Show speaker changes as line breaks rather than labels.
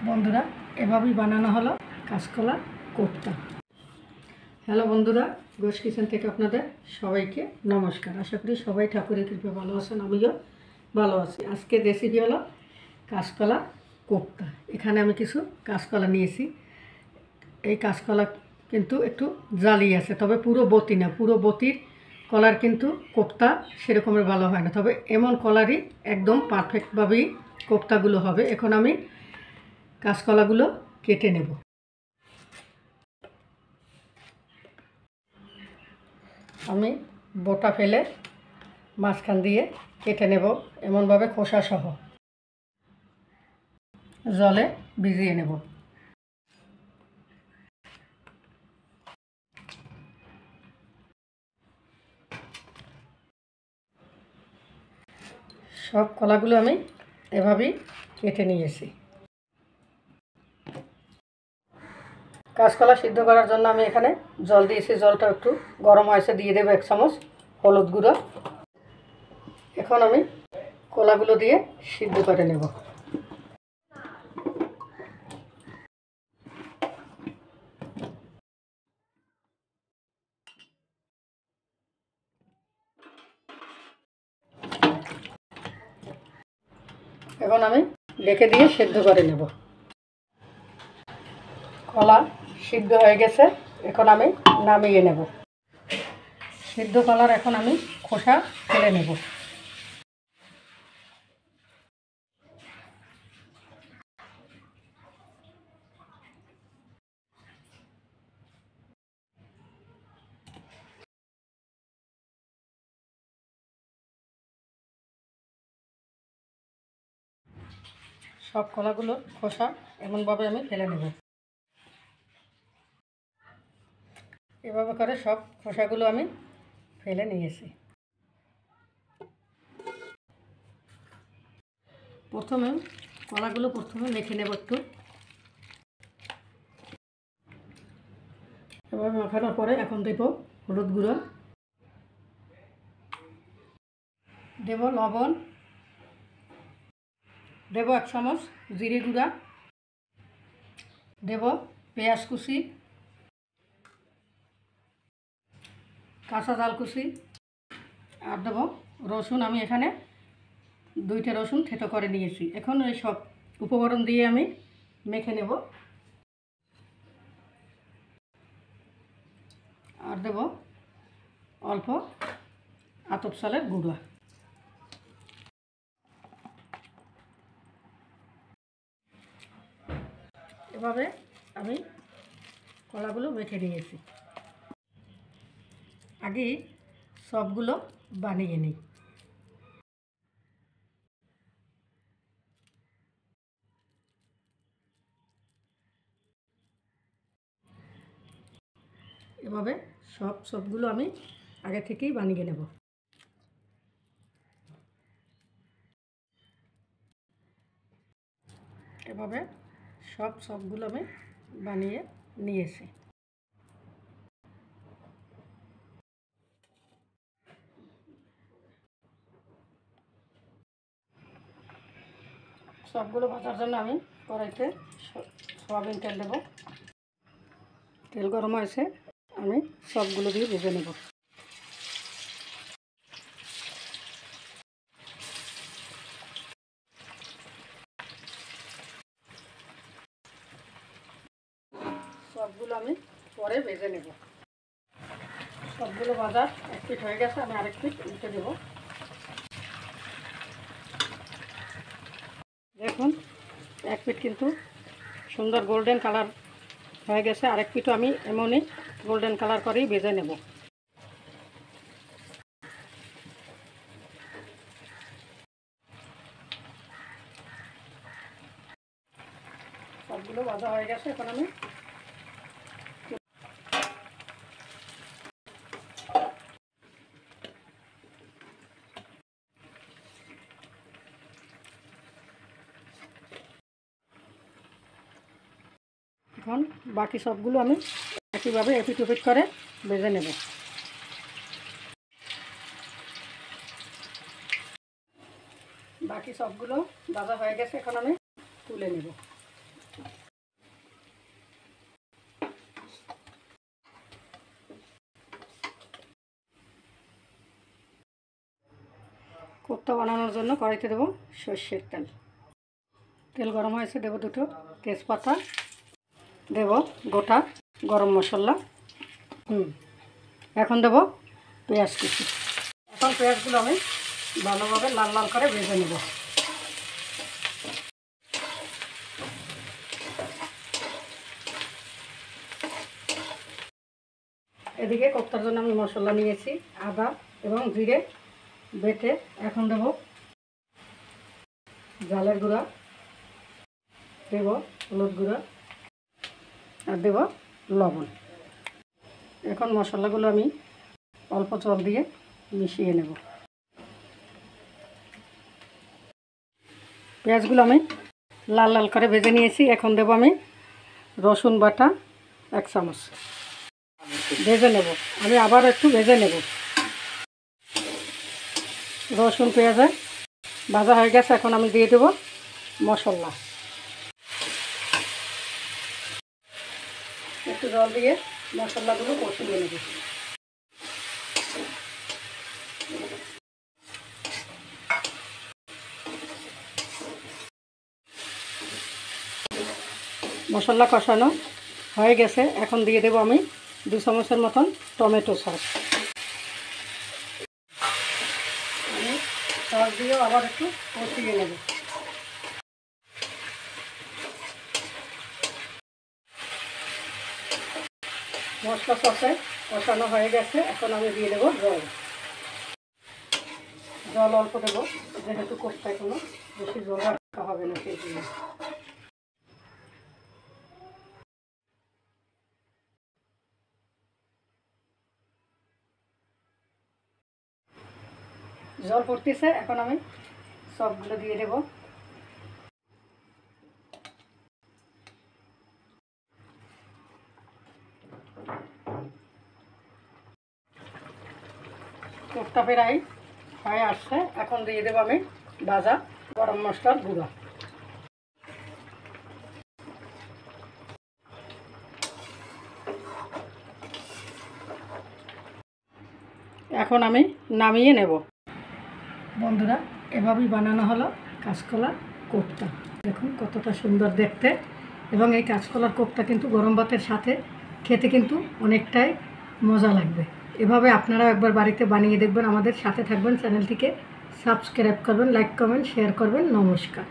বন্ধুরা এভাবেই বানানো হলো কাঁচকলা কোপ্তা। হ্যালো বন্ধুরা, ঘোষ কিচেন থেকে আপনাদের সবাইকে নমস্কার। আশা করি সবাই ঠাকুরের কৃপায় ভালো আছেন, আমিও ভালো আছি। আজকে রেসিপি হলো কাঁচকলা কোপ্তা। এখানে আমি কিছু কাঁচকলা নিয়েছি। এই কাঁচকলা কিন্তু একটু জালি আছে, তবে পুরো বতি না। পুরো বতির কলার কিন্তু কোপ্তা সেরকমের ভালো হয় না, তবে এমন কলারই একদম পারফেক্টভাবেই কোপ্তাগুলো হবে। এখন আমি কাঁচকলাগুলো কেটে নেব। আমি বোটা ফেলে মাঝখান দিয়ে কেটে নেব, এমনভাবে খোসা সহ। জলে ভিজিয়ে নেব। সব কলাগুলো আমি এভাবেই কেটে নিয়েছি। কাঁচকলা সিদ্ধ করার জন্য আমি এখানে জল দিয়েছি। জলটা একটু গরম হয়েছে, দিয়ে দেবো 1 চামচ হলুদ গুঁড়ো। এখন আমি কলাগুলো দিয়ে সিদ্ধ করে নেব। এখন আমি ঢেকে দিয়ে সিদ্ধ করে নেব। কলা সিদ্ধ হয়ে গেছে, এখন আমি নামিয়ে নেব। সিদ্ধ কলার এখন আমি খোসা ফেলে নেব। সব কলাগুলোর খোসা এমনভাবে আমি ফেলে নেব। এভাবে করে সব খোসাগুলো আমি ফেলে নিয়েছি। কলাগুলো প্রথমে মেখে নেব একটু। এভাবে মাখানোর পরে এখন দেব হলুদ গুঁড়ো, দেব লবণ, দেব 1 চামচ জিরে গুঁড়া, দেব পেঁয়াজ কুচি, কাঁচা ঝাল কুচি, আর দেব রসুন। আমি এখানে 2টা রসুন থেতো করে নিয়েছি। এখন এই সব উপকরণ দিয়ে আমি মেখে নেব। আর দেব অল্প আতপ চালের গুঁড়া। এভাবে আমি কলাগুলো মেখে নিয়েছি। আগে সবগুলো বানিয়ে নিই। এভাবে সবগুলো আমি আগে থেকেই বানিয়ে নেব। এভাবে সবগুলো আমি বানিয়ে নিয়েছি। সবগুলো ভাজার জন্য আমি কড়াইতে সয়াবিন তেল দেব। তেল গরম হয়েছে, আমি সবগুলো দিয়ে ভেজে নেব। সবগুলো আমি পরে ভেজে নেব। সবগুলো ভাজা 1 পিঠ হয়ে গেছে, আমি আরেক পিঠ উল্টে দেব। দেখুন 1 পিঠ কিন্তু সুন্দর গোল্ডেন কালার হয়ে গেছে, আরেক পিঠও আমি এমনই গোল্ডেন কালার করেই ভেজে নেব। সবগুলো ভাজা হয়ে গেছে, এখন আমি বাকি সবগুলো আমি একইভাবে এপিট ওপিট করে ভেজে নেব। বাকি সবগুলো ভাজা হয়ে গেছে, এখন আমি তুলে নেব। কোপ্তা বানানোর জন্য কড়াইতে দেবো সর্ষের তেল। তেল গরম হয়েছে, দেবো 2টো তেজপাতা, দেব গোটা গরম মশলা, এখন দেবো পেঁয়াজ কুচি। এখন পেঁয়াজগুলো আমি ভালোভাবে লাল লাল করে ভেজে নেব। এদিকে কোপ্তার জন্য আমি মশলা নিয়েছি, আদা এবং জিরে বেটে। এখন দেব ঝালের গুঁড়া, দেব হলুদ গুঁড়া আর দেব লবণ। এখন মশলাগুলো আমি অল্প জল দিয়ে মিশিয়ে নেব। পেঁয়াজগুলো আমি লাল লাল করে ভেজে নিয়েছি। এখন দেব আমি রসুন বাটা 1 চামচ, ভেজে নেব। আমি আবার একটু ভেজে নেব। রসুন পেঁয়াজে ভাজা হয়ে গেছে, এখন আমি দিয়ে দেব মশলা। একটু জল দিয়ে মশলাগুলো কষিয়ে নেব। মশলা কষানো হয়ে গেছে, এখন দিয়ে দেব আমি 2 চামচের মতন টমেটো সস। আমি সস দিয়েও আবার একটু কষিয়ে নেব। মশলা সসে কষানো হয়ে গেছে, এখন আমি দিয়ে দেবো জল। জল অল্প দেবো, যেহেতু কোপ্তায় কোনো বেশি জল রাখা হবে না, সেই জন্য। জল পড়তেছে, এখন আমি সবগুলো দিয়ে দেব। কোপ্তা প্রায় হয়ে আসছে, এখন দিয়ে দেবো আমি ভাজা গরম মশলার গুঁড়া। এখন আমি নামিয়ে নেব। বন্ধুরা, এভাবেই বানানো হলো কাঁচকলার কোপ্তা। দেখুন কতটা সুন্দর দেখতে, এবং এই কাঁচকলার কোপ্তা কিন্তু গরম ভাতের সাথে খেতে কিন্তু অনেকটাই মজা লাগবে। এভাবে আপনারা একবার বাড়িতে বানিয়ে দেখবেন। আমাদের সাথে থাকবেন, চ্যানেলটিকে সাবস্ক্রাইব করবেন, লাইক কমেন্ট শেয়ার করবেন। নমস্কার।